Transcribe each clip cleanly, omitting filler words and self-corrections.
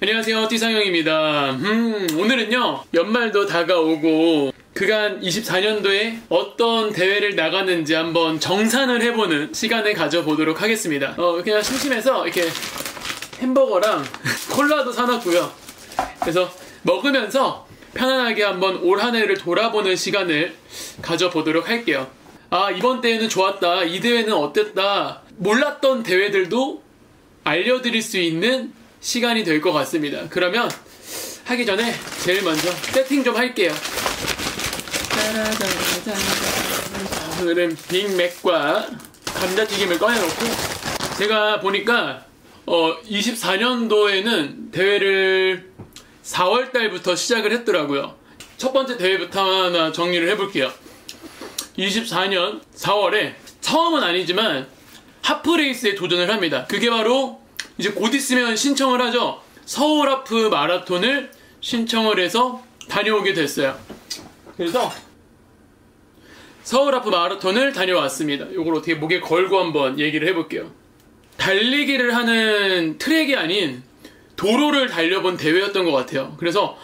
안녕하세요, 띠상형입니다. 오늘은요, 연말도 다가오고 그간 24년도에 어떤 대회를 나갔는지 한번 정산을 해보는 시간을 가져보도록 하겠습니다. 그냥 심심해서 이렇게 햄버거랑 콜라도 사놨고요. 그래서 먹으면서 편안하게 한번 올 한 해를 돌아보는 시간을 가져보도록 할게요. 아, 이번 대회는 좋았다, 이 대회는 어땠다, 몰랐던 대회들도 알려드릴 수 있는 시간이 될 것 같습니다. 그러면 하기 전에 제일 먼저 세팅 좀 할게요. 오늘은 빅맥과 감자튀김을 꺼내놓고, 제가 보니까 24년도에는 대회를 4월달부터 시작을 했더라고요. 첫 번째 대회부터 하나 정리를 해볼게요. 24년 4월에 처음은 아니지만 하프레이스에 도전을 합니다. 그게 바로 이제 곧 있으면 신청을 하죠. 서울 하프 마라톤을 신청을 해서 다녀오게 됐어요. 그래서 서울 하프 마라톤을 다녀왔습니다. 이걸 어떻게 목에 걸고 한번 얘기를 해볼게요. 달리기를 하는 트랙이 아닌 도로를 달려본 대회였던 것 같아요. 그래서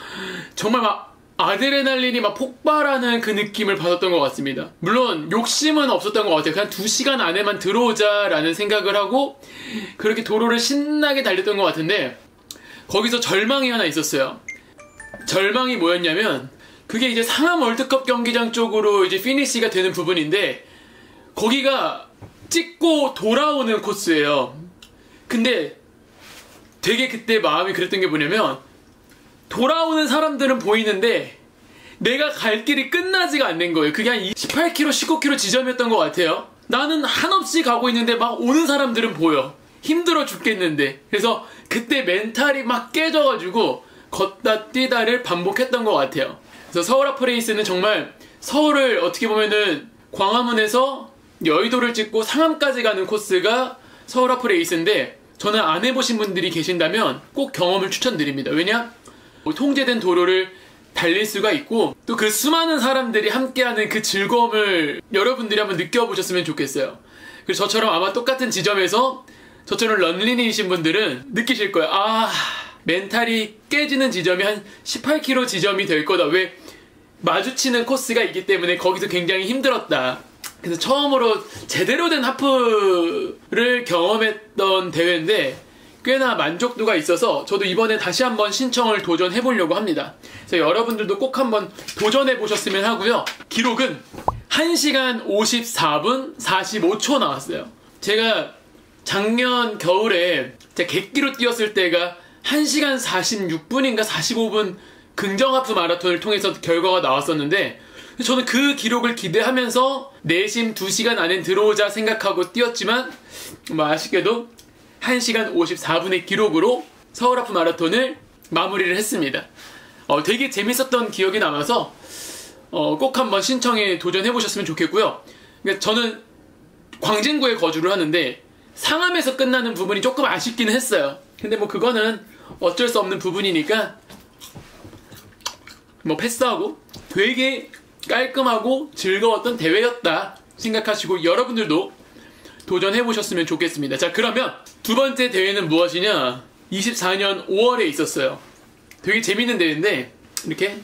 정말 막 아드레날린이 막 폭발하는 그 느낌을 받았던 것 같습니다. 물론 욕심은 없었던 것 같아요. 그냥 2시간 안에만 들어오자라는 생각을 하고 그렇게 도로를 신나게 달렸던 것 같은데, 거기서 절망이 하나 있었어요. 절망이 뭐였냐면, 그게 이제 상암 월드컵 경기장 쪽으로 이제 피니시가 되는 부분인데, 거기가 찍고 돌아오는 코스예요. 근데 되게 그때 마음이 그랬던 게 뭐냐면, 돌아오는 사람들은 보이는데 내가 갈 길이 끝나지가 않는 거예요. 그게 한 18km, 19km 지점이었던 것 같아요. 나는 한없이 가고 있는데 막 오는 사람들은 보여. 힘들어 죽겠는데. 그래서 그때 멘탈이 막 깨져가지고 걷다 뛰다를 반복했던 것 같아요. 그래서 서울 하프레이스는 정말 서울을 어떻게 보면은 광화문에서 여의도를 찍고 상암까지 가는 코스가 서울 하프레이스인데, 저는 안 해보신 분들이 계신다면 꼭 경험을 추천드립니다. 왜냐? 통제된 도로를 달릴 수가 있고, 또 그 수많은 사람들이 함께하는 그 즐거움을 여러분들이 한번 느껴보셨으면 좋겠어요. 그래서 저처럼 아마 똑같은 지점에서 저처럼 런린이신 분들은 느끼실 거예요. 아, 멘탈이 깨지는 지점이 한 18km 지점이 될 거다. 왜? 마주치는 코스가 있기 때문에 거기서 굉장히 힘들었다. 그래서 처음으로 제대로 된 하프를 경험했던 대회인데 꽤나 만족도가 있어서 저도 이번에 다시 한번 신청을 도전해보려고 합니다. 그래서 여러분들도 꼭 한번 도전해보셨으면 하고요. 기록은 1시간 54분 45초 나왔어요. 제가 작년 겨울에 제가 객기로 뛰었을 때가 1시간 46분인가 45분 긍정하프 마라톤을 통해서 결과가 나왔었는데, 저는 그 기록을 기대하면서 내심 2시간 안에 들어오자 생각하고 뛰었지만, 아쉽게도 1시간 54분의 기록으로 서울 하프 마라톤을 마무리를 했습니다. 되게 재밌었던 기억이 남아서 꼭 한번 신청에 도전해보셨으면 좋겠고요. 그러니까 저는 광진구에 거주를 하는데 상암에서 끝나는 부분이 조금 아쉽기는 했어요. 근데 뭐 그거는 어쩔 수 없는 부분이니까 뭐 패스하고, 되게 깔끔하고 즐거웠던 대회였다 생각하시고 여러분들도 도전해보셨으면 좋겠습니다. 자, 그러면 두 번째 대회는 무엇이냐? 24년 5월에 있었어요. 되게 재밌는 대회인데, 이렇게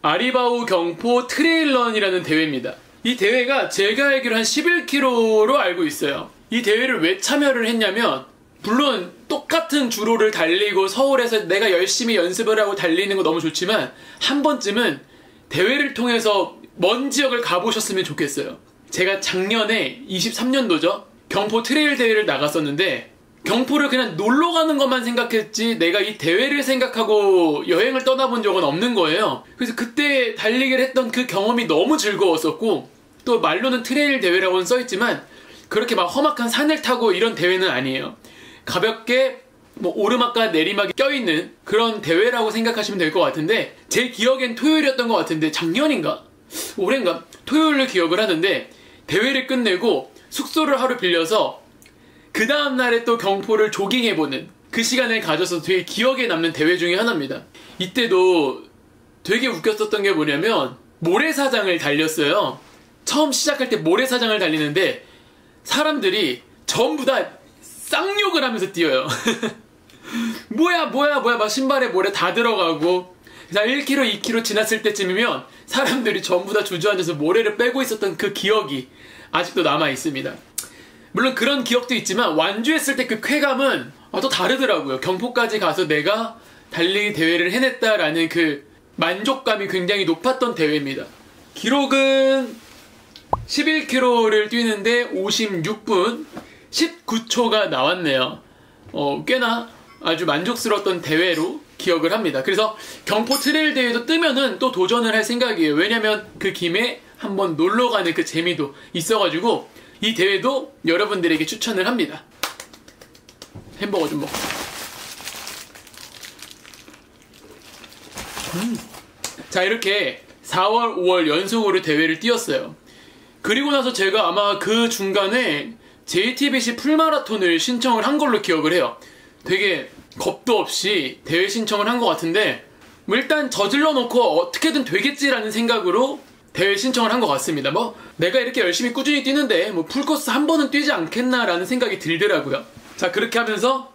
아리바우 경포 트레일런이라는 대회입니다. 이 대회가 제가 알기로 한 11km로 알고 있어요. 이 대회를 왜 참여를 했냐면, 물론 똑같은 주로를 달리고 서울에서 내가 열심히 연습을 하고 달리는 거 너무 좋지만, 한 번쯤은 대회를 통해서 먼 지역을 가보셨으면 좋겠어요. 제가 작년에 23년도죠. 경포 트레일 대회를 나갔었는데, 경포를 그냥 놀러 가는 것만 생각했지 내가 이 대회를 생각하고 여행을 떠나본 적은 없는 거예요. 그래서 그때 달리기를 했던 그 경험이 너무 즐거웠었고, 또 말로는 트레일 대회라고는 써있지만 그렇게 막 험악한 산을 타고 이런 대회는 아니에요. 가볍게 뭐 오르막과 내리막이 껴있는 그런 대회라고 생각하시면 될 것 같은데, 제 기억엔 토요일이었던 것 같은데, 작년인가? 올해인가? 토요일로 기억을 하는데, 대회를 끝내고 숙소를 하루 빌려서 그 다음날에 또 경포를 조깅해보는 그 시간을 가져서 되게 기억에 남는 대회 중에 하나입니다. 이때도 되게 웃겼었던 게 뭐냐면, 모래사장을 달렸어요. 처음 시작할 때 모래사장을 달리는데 사람들이 전부 다 쌍욕을 하면서 뛰어요. 뭐야 막 신발에 모래 다 들어가고. 자, 1km, 2km 지났을 때쯤이면 사람들이 전부 다 주저앉아서 모래를 빼고 있었던 그 기억이 아직도 남아 있습니다. 물론 그런 기억도 있지만 완주했을 때 그 쾌감은 또 다르더라고요. 경포까지 가서 내가 달리기 대회를 해냈다라는 그 만족감이 굉장히 높았던 대회입니다. 기록은 11km를 뛰는데 56분 19초가 나왔네요. 꽤나 아주 만족스러웠던 대회로 기억을 합니다. 그래서 경포 트레일 대회도 뜨면은 또 도전을 할 생각이에요. 왜냐면 그 김에 한번 놀러가는 그 재미도 있어가지고 이 대회도 여러분들에게 추천을 합니다. 햄버거 좀 먹자. 자, 이렇게 4월, 5월 연속으로 대회를 뛰었어요. 그리고 나서 제가 아마 그 중간에 JTBC 풀마라톤을 신청을 한 걸로 기억을 해요. 되게 겁도 없이 대회 신청을 한 것 같은데 뭐 일단 저질러 놓고 어떻게든 되겠지라는 생각으로 대회 신청을 한 것 같습니다. 뭐 내가 이렇게 열심히 꾸준히 뛰는데 뭐 풀코스 한 번은 뛰지 않겠나라는 생각이 들더라고요. 자, 그렇게 하면서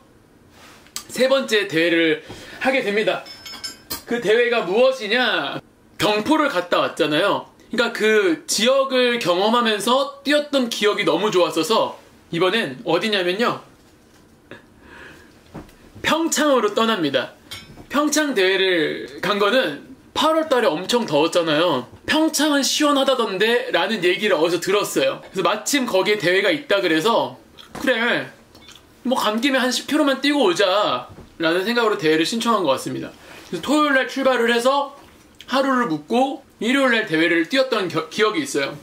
세 번째 대회를 하게 됩니다. 그 대회가 무엇이냐? 경포를 갔다 왔잖아요. 그러니까 그 지역을 경험하면서 뛰었던 기억이 너무 좋았어서 이번엔 어디냐면요, 평창으로 떠납니다. 평창 대회를 간 거는 8월 달에 엄청 더웠잖아요. 평창은 시원하다던데 라는 얘기를 어디서 들었어요. 그래서 마침 거기에 대회가 있다 그래서 그래 뭐 간 김에 한 10km만 뛰고 오자 라는 생각으로 대회를 신청한 것 같습니다. 그래서 토요일날 출발을 해서 하루를 묵고 일요일날 대회를 뛰었던 기억이 있어요.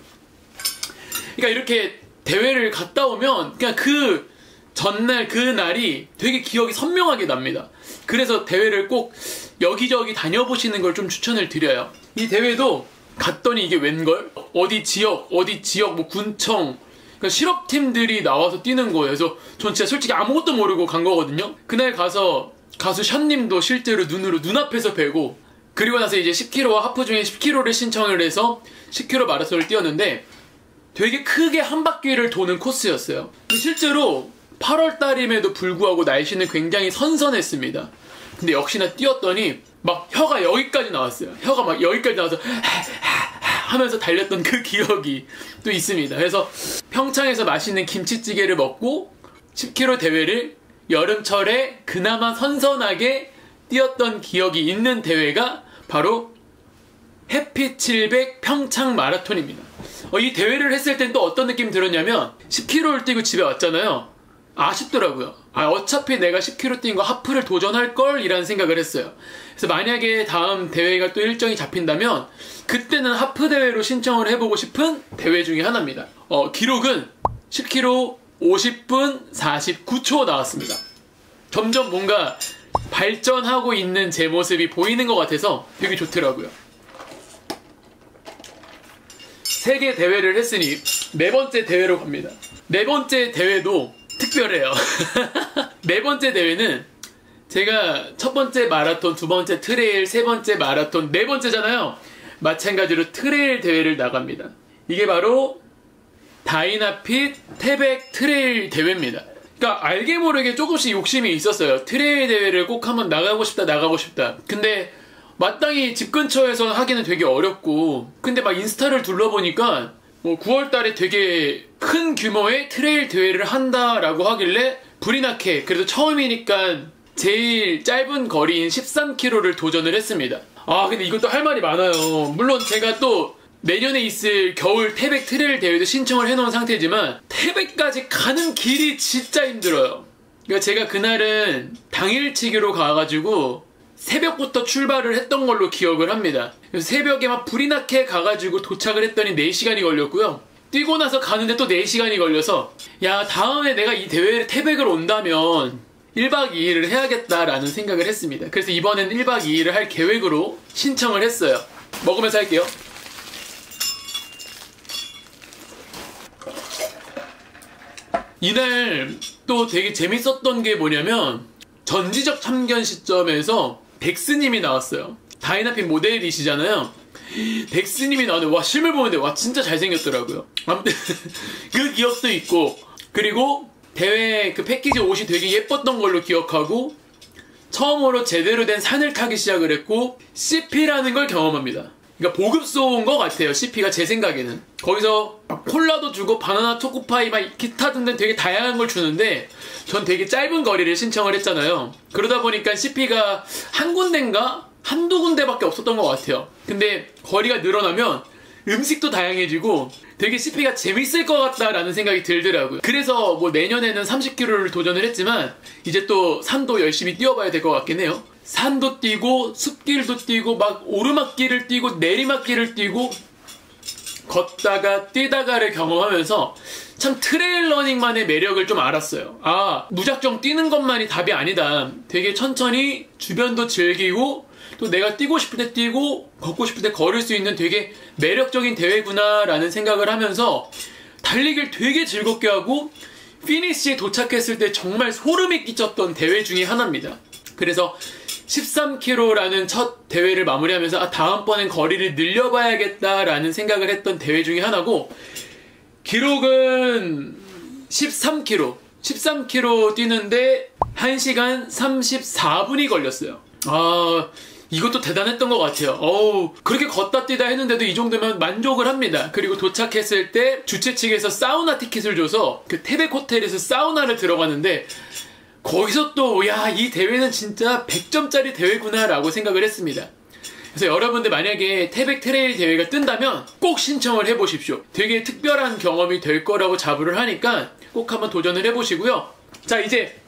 그러니까 이렇게 대회를 갔다 오면 그냥 그 전날 그 날이 되게 기억이 선명하게 납니다. 그래서 대회를 꼭 여기저기 다녀보시는 걸 좀 추천을 드려요. 이 대회도 갔더니 이게 웬걸? 어디 지역 뭐 군청, 그러니까 실업팀들이 나와서 뛰는 거예요. 그래서 전 진짜 솔직히 아무것도 모르고 간 거거든요. 그날 가서 가수 션님도 실제로 눈앞에서 뵈고, 그리고 나서 이제 10km와 하프 중에 10km를 신청을 해서 10km 마라톤을 뛰었는데 되게 크게 한 바퀴를 도는 코스였어요. 실제로 8월 달임에도 불구하고 날씨는 굉장히 선선했습니다. 근데 역시나 뛰었더니 막 혀가 여기까지 나왔어요. 혀가 막 여기까지 나와서 하면서 달렸던 그 기억이 또 있습니다. 그래서 평창에서 맛있는 김치찌개를 먹고 10km 대회를 여름철에 그나마 선선하게 뛰었던 기억이 있는 대회가 바로 해피 700 평창 마라톤입니다. 이 대회를 했을 땐 또 어떤 느낌이 들었냐면 10km를 뛰고 집에 왔잖아요. 아쉽더라고요. 어차피 내가 10km 뛴 거 하프를 도전할 걸 이라는 생각을 했어요. 그래서 만약에 다음 대회가 또 일정이 잡힌다면 그때는 하프 대회로 신청을 해보고 싶은 대회 중에 하나입니다. 기록은 10km 50분 49초 나왔습니다. 점점 뭔가 발전하고 있는 제 모습이 보이는 것 같아서 되게 좋더라고요. 3개 대회를 했으니 네 번째 대회로 갑니다. 네 번째 대회도 특별해요. 네 번째 대회는 제가 첫 번째 마라톤, 두 번째 트레일, 세 번째 마라톤, 네 번째잖아요. 마찬가지로 트레일 대회를 나갑니다. 이게 바로 다이나핏 태백 트레일 대회입니다. 그러니까 알게 모르게 조금씩 욕심이 있었어요. 트레일 대회를 꼭 한번 나가고 싶다. 근데 마땅히 집 근처에서 하기는 되게 어렵고, 근데 막 인스타를 둘러보니까 뭐 9월달에 되게 큰 규모의 트레일 대회를 한다라고 하길래 불이 나게 그래도 처음이니까 제일 짧은 거리인 13km를 도전을 했습니다. 근데 이것도 할 말이 많아요. 물론 제가 또 내년에 있을 겨울 태백 트레일 대회도 신청을 해놓은 상태지만 태백까지 가는 길이 진짜 힘들어요. 그러니까 제가 그날은 당일치기로 가가지고 새벽부터 출발을 했던 걸로 기억을 합니다. 그래서 새벽에 막 불이 나게 가가지고 도착을 했더니 4시간이 걸렸고요. 뛰고 나서 가는데 또 4시간이 걸려서 야, 다음에 내가 이 대회를 태백을 온다면 1박 2일을 해야겠다라는 생각을 했습니다. 그래서 이번엔 1박 2일을 할 계획으로 신청을 했어요. 먹으면서 할게요. 이날 또 되게 재밌었던 게 뭐냐면 전지적 참견 시점에서 덱스님이 나왔어요. 다이나핏 모델이시잖아요. 덱스님이 나오는데 와, 실물 보는데 와, 진짜 잘생겼더라고요. 아무튼 그 기억도 있고, 그리고 대회 그 패키지 옷이 되게 예뻤던 걸로 기억하고, 처음으로 제대로 된 산을 타기 시작을 했고 CP라는 걸 경험합니다. 그러니까 보급소인 것 같아요. CP가 제 생각에는. 거기서 콜라도 주고 바나나 초코파이 막 기타 등등 되게 다양한 걸 주는데 전 되게 짧은 거리를 신청을 했잖아요. 그러다 보니까 CP가 한 군데인가 한두 군데밖에 없었던 것 같아요. 근데 거리가 늘어나면 음식도 다양해지고 되게 CP가 재밌을 것 같다라는 생각이 들더라고요. 그래서 뭐 내년에는 30km를 도전을 했지만 이제 또 산도 열심히 뛰어봐야 될 것 같긴 해요. 산도 뛰고 숲길도 뛰고 막 오르막길을 뛰고 내리막길을 뛰고 걷다가 뛰다가를 경험하면서 참 트레일 러닝만의 매력을 좀 알았어요. 아, 무작정 뛰는 것만이 답이 아니다. 되게 천천히 주변도 즐기고 또 내가 뛰고 싶을 때 뛰고 걷고 싶을 때 걸을 수 있는 되게 매력적인 대회구나 라는 생각을 하면서 달리기를 되게 즐겁게 하고 피니시에 도착했을 때 정말 소름이 끼쳤던 대회 중에 하나입니다. 그래서 13km라는 첫 대회를 마무리하면서 아, 다음번엔 거리를 늘려봐야겠다라는 생각을 했던 대회 중에 하나고 기록은 13km 뛰는데 1시간 34분이 걸렸어요. 아, 이것도 대단했던 것 같아요. 어우, 그렇게 걷다 뛰다 했는데도 이 정도면 만족을 합니다. 그리고 도착했을 때 주최 측에서 사우나 티켓을 줘서 그 태백 호텔에서 사우나를 들어가는데 거기서 또 야, 이 대회는 진짜 100점짜리 대회구나 라고 생각을 했습니다. 그래서 여러분들 만약에 태백 트레일 대회가 뜬다면 꼭 신청을 해보십시오. 되게 특별한 경험이 될 거라고 자부를 하니까 꼭 한번 도전을 해보시고요. 자, 이제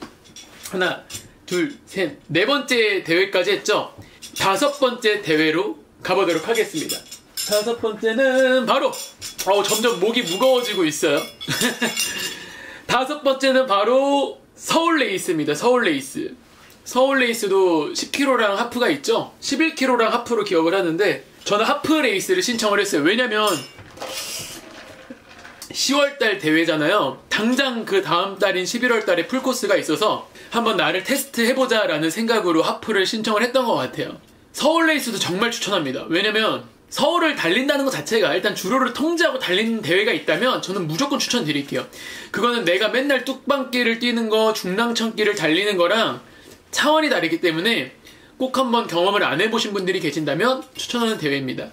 하나, 둘, 셋, 네 번째 대회까지 했죠. 다섯 번째 대회로 가보도록 하겠습니다. 다섯 번째는 바로 점점 목이 무거워지고 있어요. 다섯 번째는 바로 서울 레이스입니다. 서울 레이스. 서울 레이스도 10km랑 하프가 있죠. 11km랑 하프로 기억을 하는데 저는 하프 레이스를 신청을 했어요. 왜냐면 10월달 대회잖아요. 당장 그 다음 달인 11월달에 풀코스가 있어서 한번 나를 테스트해보자 라는 생각으로 하프를 신청을 했던 것 같아요. 서울 레이스도 정말 추천합니다. 왜냐면 서울을 달린다는 것 자체가 일단 주로를 통제하고 달리는 대회가 있다면 저는 무조건 추천드릴게요. 그거는 내가 맨날 뚝방길을 뛰는 거, 중랑천길을 달리는 거랑 차원이 다르기 때문에 꼭 한번 경험을 안 해보신 분들이 계신다면 추천하는 대회입니다.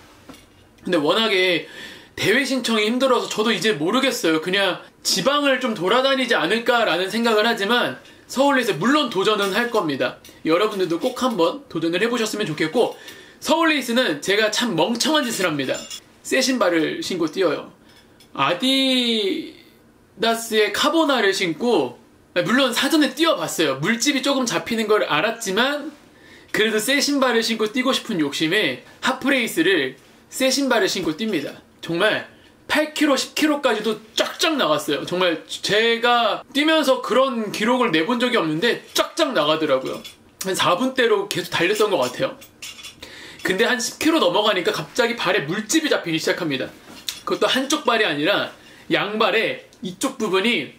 근데 워낙에 대회 신청이 힘들어서 저도 이제 모르겠어요. 그냥 지방을 좀 돌아다니지 않을까라는 생각을 하지만 서울레이스 물론 도전은 할 겁니다. 여러분들도 꼭 한번 도전을 해보셨으면 좋겠고 서울레이스는 제가 참 멍청한 짓을 합니다. 새 신발을 신고 뛰어요. 아디다스의 카보나를 신고 물론 사전에 뛰어봤어요. 물집이 조금 잡히는 걸 알았지만 그래도 새 신발을 신고 뛰고 싶은 욕심에 하프레이스를 새 신발을 신고 뜁니다. 정말 8km, 10km까지도 쫙쫙 나갔어요. 정말 제가 뛰면서 그런 기록을 내본 적이 없는데 쫙쫙 나가더라고요. 한 4분대로 계속 달렸던 것 같아요. 근데 한 10km 넘어가니까 갑자기 발에 물집이 잡히기 시작합니다. 그것도 한쪽 발이 아니라 양발에 이쪽 부분이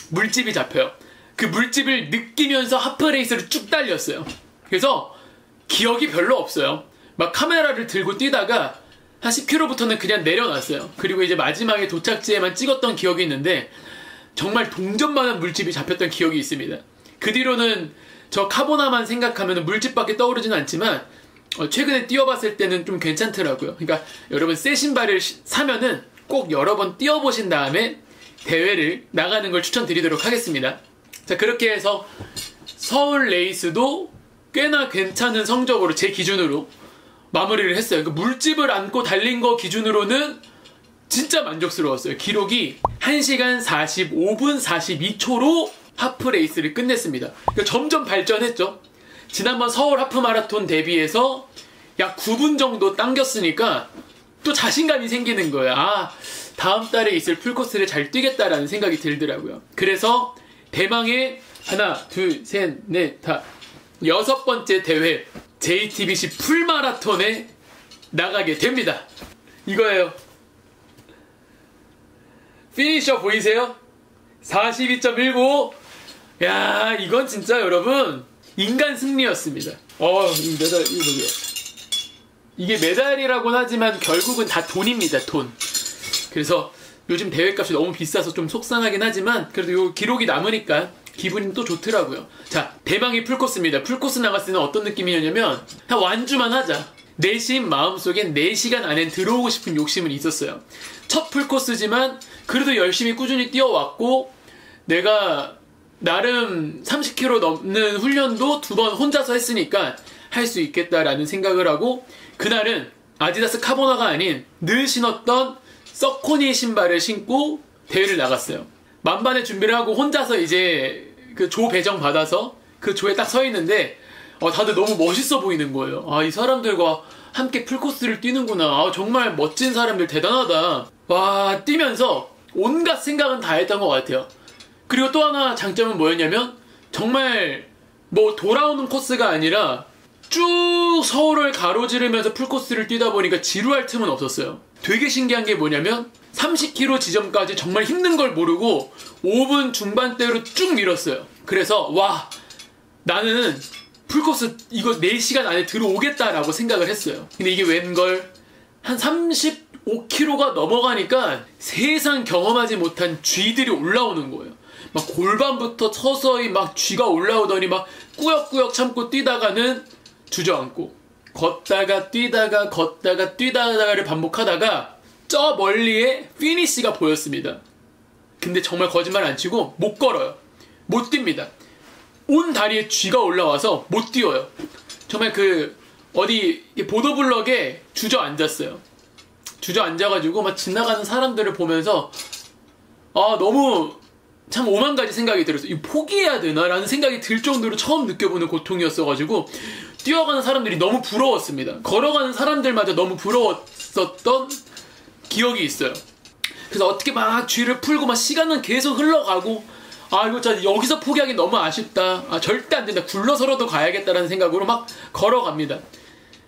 물집이 잡혀요. 그 물집을 느끼면서 하프레이스를 쭉 달렸어요. 그래서 기억이 별로 없어요. 막 카메라를 들고 뛰다가 한 10km부터는 그냥 내려놨어요. 그리고 이제 마지막에 도착지에만 찍었던 기억이 있는데 정말 동전만한 물집이 잡혔던 기억이 있습니다. 그 뒤로는 저 카보나만 생각하면 물집밖에 떠오르진 않지만 최근에 뛰어봤을 때는 좀 괜찮더라고요. 그러니까 여러분 새 신발을 사면은 꼭 여러 번 뛰어보신 다음에 대회를 나가는 걸 추천드리도록 하겠습니다. 자, 그렇게 해서 서울 레이스도 꽤나 괜찮은 성적으로 제 기준으로 마무리를 했어요. 그 물집을 안고 달린 거 기준으로는 진짜 만족스러웠어요. 기록이 1시간 45분 42초로 하프 레이스를 끝냈습니다. 그러니까 점점 발전했죠. 지난번 서울 하프 마라톤 대비해서 약 9분 정도 당겼으니까 또 자신감이 생기는 거예요. 아, 다음 달에 있을 풀코스를 잘 뛰겠다라는 생각이 들더라고요. 그래서 대망의 하나, 둘, 셋, 넷, 다 여섯 번째 대회 JTBC 풀마라톤에 나가게 됩니다. 이거예요. 피니셔 보이세요? 42.19. 야, 이건 진짜 여러분 인간 승리였습니다. 이 메달 이거 뭐예요? 이게 메달이라고는 하지만 결국은 다 돈입니다. 돈. 그래서 요즘 대회값이 너무 비싸서 좀 속상하긴 하지만 그래도 요 기록이 남으니까 기분이 또 좋더라고요. 자, 대망의 풀코스입니다. 풀코스 나갔을 때는 어떤 느낌이었냐면 그냥 완주만 하자. 내심 마음속엔 4시간 안에 들어오고 싶은 욕심은 있었어요. 첫 풀코스지만 그래도 열심히 꾸준히 뛰어왔고 내가 나름 30km 넘는 훈련도 2번 혼자서 했으니까 할 수 있겠다라는 생각을 하고 그날은 아디다스 카보나가 아닌 늘 신었던 서코니 신발을 신고 대회를 나갔어요. 만반의 준비를 하고 혼자서 이제 그 조 배정 받아서 그 조에 딱 서 있는데 다들 너무 멋있어 보이는 거예요. 이 사람들과 함께 풀코스를 뛰는구나. 정말 멋진 사람들 대단하다. 와, 뛰면서 온갖 생각은 다 했던 것 같아요. 그리고 또 하나 장점은 뭐였냐면 정말 뭐 돌아오는 코스가 아니라 쭉 서울을 가로지르면서 풀코스를 뛰다 보니까 지루할 틈은 없었어요. 되게 신기한 게 뭐냐면 30km 지점까지 정말 힘든 걸 모르고 5분 중반대로 쭉 밀었어요. 그래서 와, 나는 풀코스 이거 4시간 안에 들어오겠다라고 생각을 했어요. 근데 이게 웬걸 한 35km가 넘어가니까 세상 경험하지 못한 쥐들이 올라오는 거예요. 막 골반부터 서서히 막 쥐가 올라오더니 막 꾸역꾸역 참고 뛰다가는 주저앉고 걷다가 뛰다가 걷다가 뛰다가를 반복하다가 저 멀리에 피니시가 보였습니다. 근데 정말 거짓말 안 치고 못 걸어요. 못 뜁니다. 온 다리에 쥐가 올라와서 못 뛰어요. 정말 어디 보도블럭에 주저앉았어요. 주저앉아가지고 막 지나가는 사람들을 보면서 너무 참 오만 가지 생각이 들었어요. 이거 포기해야 되나? 라는 생각이 들 정도로 처음 느껴보는 고통이었어가지고 뛰어가는 사람들이 너무 부러웠습니다. 걸어가는 사람들마저 너무 부러웠었던 기억이 있어요. 그래서 어떻게 막 쥐를 풀고 막 시간은 계속 흘러가고 이거 진짜 여기서 포기하기 너무 아쉽다. 절대 안 된다. 굴러서라도 가야겠다라는 생각으로 막 걸어갑니다.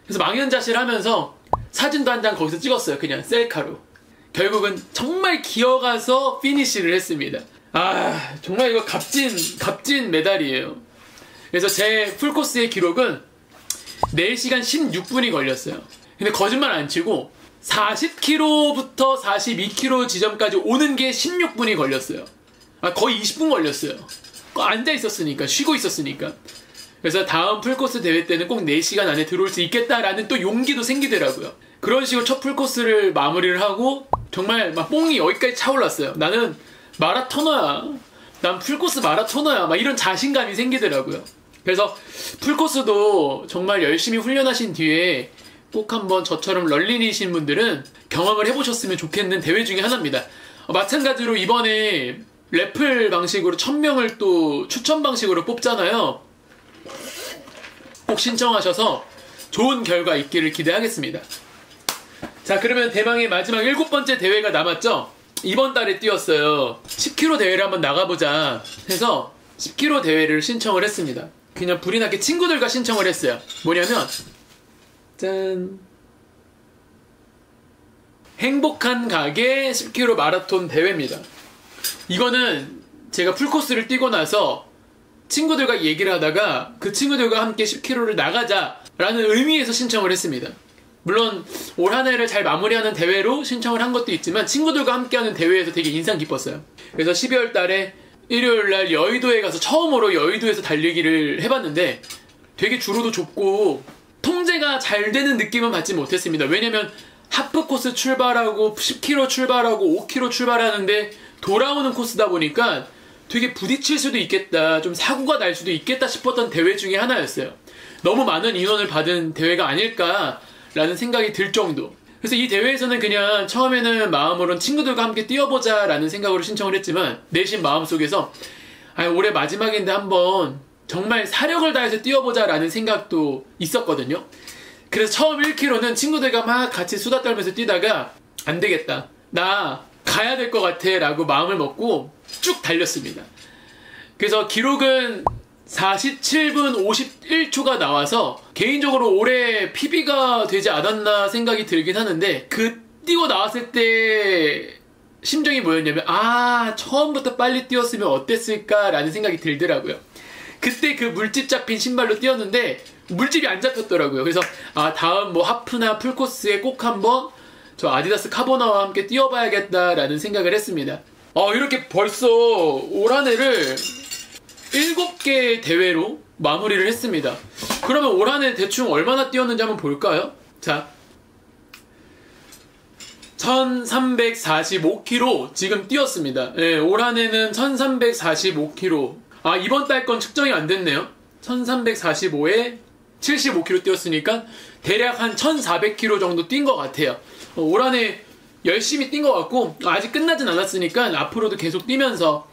그래서 망연자실하면서 사진도 한 장 거기서 찍었어요. 그냥 셀카로. 결국은 정말 기어가서 피니시를 했습니다. 정말 이거 값진 메달이에요. 그래서 제 풀코스의 기록은 4시간 16분이 걸렸어요. 근데 거짓말 안 치고 40km부터 42km 지점까지 오는 게 16분이 걸렸어요. 거의 20분 걸렸어요. 앉아 있었으니까, 쉬고 있었으니까. 그래서 다음 풀코스 대회 때는 꼭 4시간 안에 들어올 수 있겠다라는 또 용기도 생기더라고요. 그런 식으로 첫 풀코스를 마무리를 하고 정말 막 뽕이 여기까지 차올랐어요. 나는 마라토너야. 난 풀코스 마라토너야. 막 이런 자신감이 생기더라고요. 그래서 풀코스도 정말 열심히 훈련하신 뒤에 꼭 한번 저처럼 런린이신 분들은 경험을 해보셨으면 좋겠는 대회 중에 하나입니다. 마찬가지로 이번에 래플 방식으로 1000명을 또 추천 방식으로 뽑잖아요. 꼭 신청하셔서 좋은 결과 있기를 기대하겠습니다. 자, 그러면 대망의 마지막 7번째 대회가 남았죠? 이번 달에 뛰었어요. 10km 대회를 한번 나가보자 해서 10km 대회를 신청을 했습니다. 그냥 불이 나게 친구들과 신청을 했어요. 뭐냐면 짠, 행복한 가게 10km 마라톤 대회입니다. 이거는 제가 풀코스를 뛰고 나서 친구들과 얘기를 하다가 그 친구들과 함께 10km를 나가자라는 의미에서 신청을 했습니다. 물론 올 한 해를 잘 마무리하는 대회로 신청을 한 것도 있지만 친구들과 함께하는 대회에서 되게 인상 깊었어요. 그래서 12월 달에 일요일날 여의도에 가서 처음으로 여의도에서 달리기를 해봤는데 되게 주로도 좁고 통제가 잘 되는 느낌은 받지 못했습니다. 왜냐면 하프코스 출발하고 10km 출발하고 5km 출발하는데 돌아오는 코스다 보니까 되게 부딪힐 수도 있겠다, 좀 사고가 날 수도 있겠다 싶었던 대회 중에 하나였어요. 너무 많은 인원을 받은 대회가 아닐까라는 생각이 들 정도. 그래서 이 대회에서는 그냥 처음에는 마음으로는 친구들과 함께 뛰어보자 라는 생각으로 신청을 했지만 내심 마음속에서 올해 마지막인데 한번 정말 사력을 다해서 뛰어보자 라는 생각도 있었거든요. 그래서 처음 1km는 친구들과 막 같이 수다 떨면서 뛰다가 안 되겠다, 나 가야 될 것 같아 라고 마음을 먹고 쭉 달렸습니다. 그래서 기록은 47분 51초가 나와서 개인적으로 올해 PB가 되지 않았나 생각이 들긴 하는데 뛰고 나왔을 때 심정이 뭐였냐면 처음부터 빨리 뛰었으면 어땠을까 라는 생각이 들더라고요. 그때 그 물집 잡힌 신발로 뛰었는데 물집이 안 잡혔더라고요. 그래서 다음 뭐 하프나 풀코스에 꼭 한번 저 아디다스 카보나와 함께 뛰어봐야겠다라는 생각을 했습니다. 이렇게 벌써 올 한 해를 7개 대회로 마무리를 했습니다. 그러면 올 한해 대충 얼마나 뛰었는지 한번 볼까요? 자, 1345km 지금 뛰었습니다. 네, 올 한해는 1345km. 아, 이번 달 건 측정이 안 됐네요. 1345에 75km 뛰었으니까 대략 한 1400km 정도 뛴 것 같아요. 올 한해 열심히 뛴 것 같고, 아직 끝나진 않았으니까 앞으로도 계속 뛰면서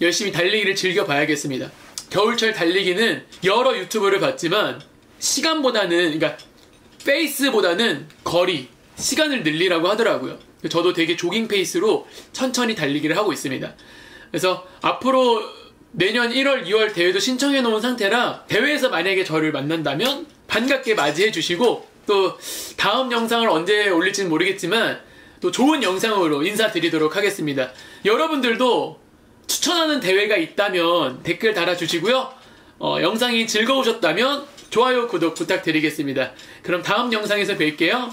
열심히 달리기를 즐겨봐야겠습니다. 겨울철 달리기는 여러 유튜브를 봤지만 시간보다는, 그러니까 페이스보다는 거리, 시간을 늘리라고 하더라고요. 저도 되게 조깅 페이스로 천천히 달리기를 하고 있습니다. 그래서 앞으로 내년 1월, 2월 대회도 신청해 놓은 상태라 대회에서 만약에 저를 만난다면 반갑게 맞이해 주시고, 또 다음 영상을 언제 올릴지는 모르겠지만 또 좋은 영상으로 인사드리도록 하겠습니다. 여러분들도 추천하는 대회가 있다면 댓글 달아주시고요. 영상이 즐거우셨다면 좋아요, 구독 부탁드리겠습니다. 그럼 다음 영상에서 뵐게요.